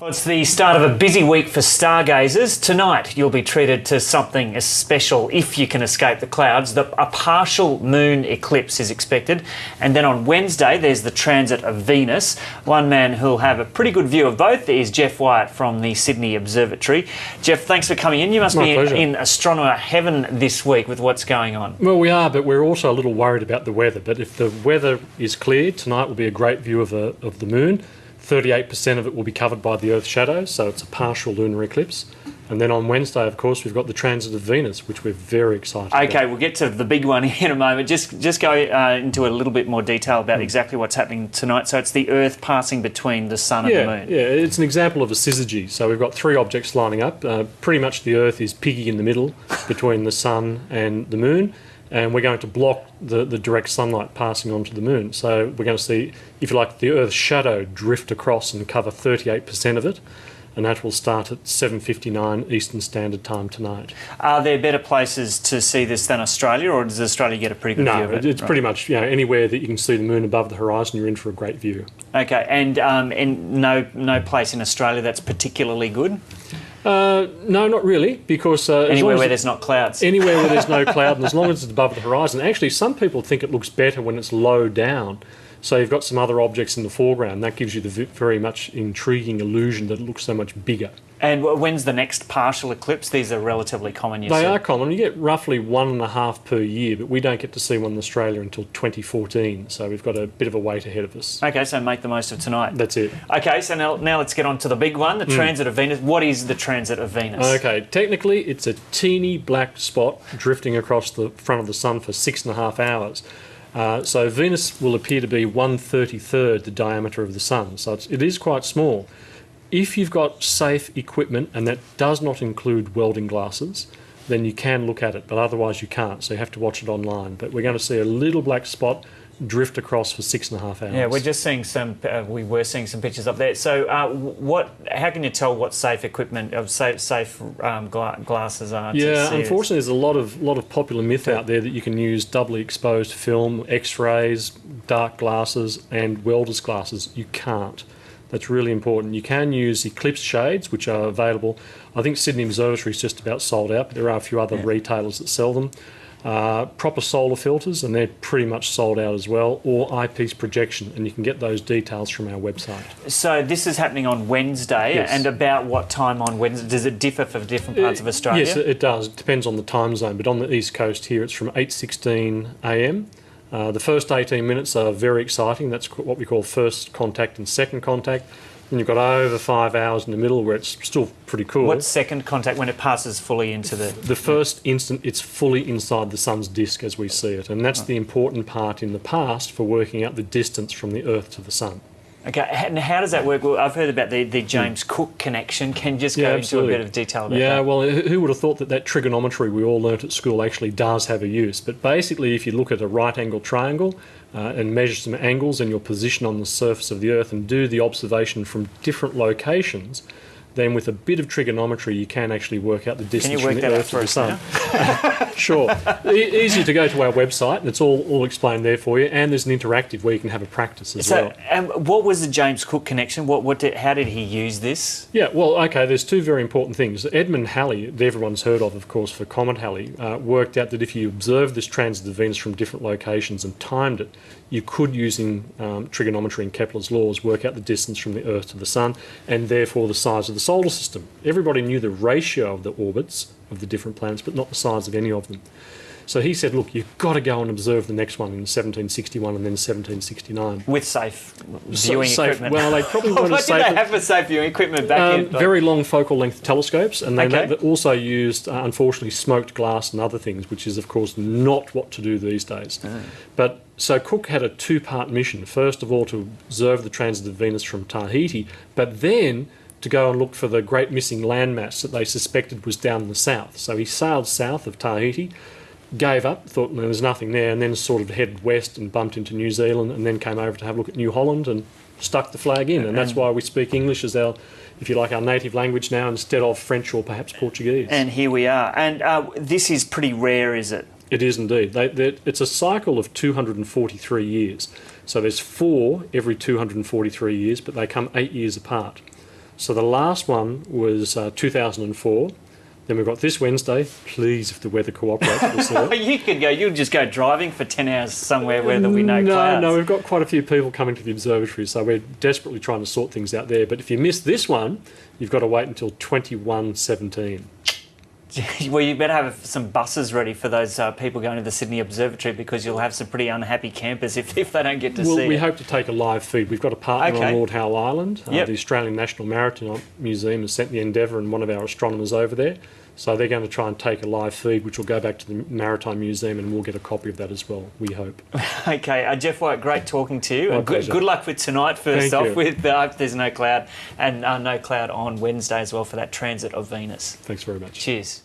Well, it's the start of a busy week for stargazers. Tonight, you'll be treated to something special if you can escape the clouds. A partial moon eclipse is expected. And then on Wednesday, there's the transit of Venus. One man who'll have a pretty good view of both is Geoff Wyatt from the Sydney Observatory. Geoff, thanks for coming in. You must be in astronomer heaven this week with what's going on. Well, we are, but we're also a little worried about the weather. But if the weather is clear, tonight will be a great view of the moon. 38% of it will be covered by the Earth's shadow, so it's a partial lunar eclipse. And then on Wednesday, of course, we've got the transit of Venus, which we're very excited about. Okay, we'll get to the big one in a moment. Just go into a little bit more detail about exactly what's happening tonight. So it's the Earth passing between the Sun and the Moon. Yeah, it's an example of a syzygy. So we've got three objects lining up. Pretty much the Earth is piggy in the middle between the Sun and the Moon. And we're going to block the direct sunlight passing onto the moon. So we're going to see, if you like, the Earth's shadow drift across and cover 38% of it, and that will start at 7:59 Eastern Standard Time tonight. Are there better places to see this than Australia, or does Australia get a pretty good view of it? No, it's pretty much anywhere that you can see the moon above the horizon, you're in for a great view. Okay, and no place in Australia that's particularly good? No, not really, because... anywhere where there's not clouds. Anywhere where there's no cloud, and as long as it's above the horizon. Actually, some people think it looks better when it's low down. So you've got some other objects in the foreground. That gives you the very much intriguing illusion that it looks so much bigger. And when's the next partial eclipse? These are relatively common, you said. They are common. You get roughly 1.5 per year, but we don't get to see one in Australia until 2014. So we've got a bit of a wait ahead of us. Okay, so make the most of tonight. That's it. Okay, so now let's get on to the big one, the transit of Venus. What is the transit of Venus? Okay, technically it's a teeny black spot drifting across the front of the Sun for 6.5 hours. So Venus will appear to be 1/33 the diameter of the Sun. So it is quite small. If you've got safe equipment, and that does not include welding glasses, then you can look at it, but otherwise you can't, so you have to watch it online. But we're going to see a little black spot drift across for 6.5 hours. Yeah, we're just seeing some. We were seeing some pictures up there. So, how can you tell what safe equipment of safe glasses are? Yeah, unfortunately, there's a lot of popular myth out there that you can use doubly exposed film, X-rays, dark glasses, and welder's glasses. You can't. That's really important. You can use eclipse shades, which are available. I think Sydney Observatory is just about sold out, but there are a few other retailers that sell them. Proper solar filters, and they're pretty much sold out as well, or eyepiece projection, and you can get those details from our website. So this is happening on Wednesday, and about what time on Wednesday? Does it differ for different parts of Australia? Yes, it does. It depends on the time zone, but on the east coast here it's from 8:16 a.m. The first 18 minutes are very exciting. That's what we call first contact and second contact. And you've got over 5 hours in the middle where it's still pretty cool. What's second contact when it passes fully into the... The first instant, it's fully inside the Sun's disk as we see it. And that's the important part in the past for working out the distance from the Earth to the Sun. Okay, and how does that work? Well, I've heard about the James Cook connection. Can you just go into a bit of detail about that? Yeah, well, who would have thought that trigonometry we all learnt at school actually does have a use? But basically, if you look at a right-angled triangle and measure some angles and your position on the surface of the Earth and do the observation from different locations, then with a bit of trigonometry you can actually work out the distance from the Earth to the Sun. Sure. Easy to go to our website, and it's all explained there for you, and there's an interactive where you can have a practice as well. What was the James Cook connection? How did he use this? Yeah, well, okay, there's two very important things. Edmund Halley, that everyone's heard of course, for Comet Halley, worked out that if you observed this transit of Venus from different locations and timed it, you could, using trigonometry and Kepler's laws, work out the distance from the Earth to the Sun, and therefore the size of the solar system. Everybody knew the ratio of the orbits of the different planets, but not the size of any of them. So he said, look, you've got to go and observe the next one in 1761 and then 1769. With safe viewing equipment. Well, they probably weren't as safe. What did they have for safe viewing equipment back in? Very long focal length telescopes, and they also used, unfortunately, smoked glass and other things, which is, of course, not what to do these days. But so Cook had a two-part mission. First of all, to observe the transit of Venus from Tahiti, but then to go and look for the great missing landmass that they suspected was down in the south. So he sailed south of Tahiti, gave up, thought there was nothing there, and then sort of headed west and bumped into New Zealand, and then came over to have a look at New Holland and stuck the flag in. And that's why we speak English as our, if you like, our native language now instead of French or perhaps Portuguese. And here we are. And this is pretty rare, is it? It is indeed. It's a cycle of 243 years. So there's 4 every 243 years, but they come 8 years apart. So the last one was 2004. Then we've got this Wednesday. Please, if the weather cooperates, we'll see it. You'll just go driving for 10 hours somewhere where there'll be no clouds. No, we've got quite a few people coming to the observatory, so we're desperately trying to sort things out there. But if you miss this one, you've got to wait until 2117. Well, you better have some buses ready for those people going to the Sydney Observatory, because you'll have some pretty unhappy campers if they don't get to see it. Well, we hope to take a live feed. We've got a partner on Lord Howe Island. Yep. The Australian National Maritime Museum has sent the Endeavour and one of our astronomers over there. So they're going to try and take a live feed, which will go back to the Maritime Museum, and we'll get a copy of that as well, we hope. Okay, Geoff Wyatt, great talking to you. Good luck with tonight, first off. I hope there's no cloud, and no cloud on Wednesday as well for that transit of Venus. Thanks very much. Cheers.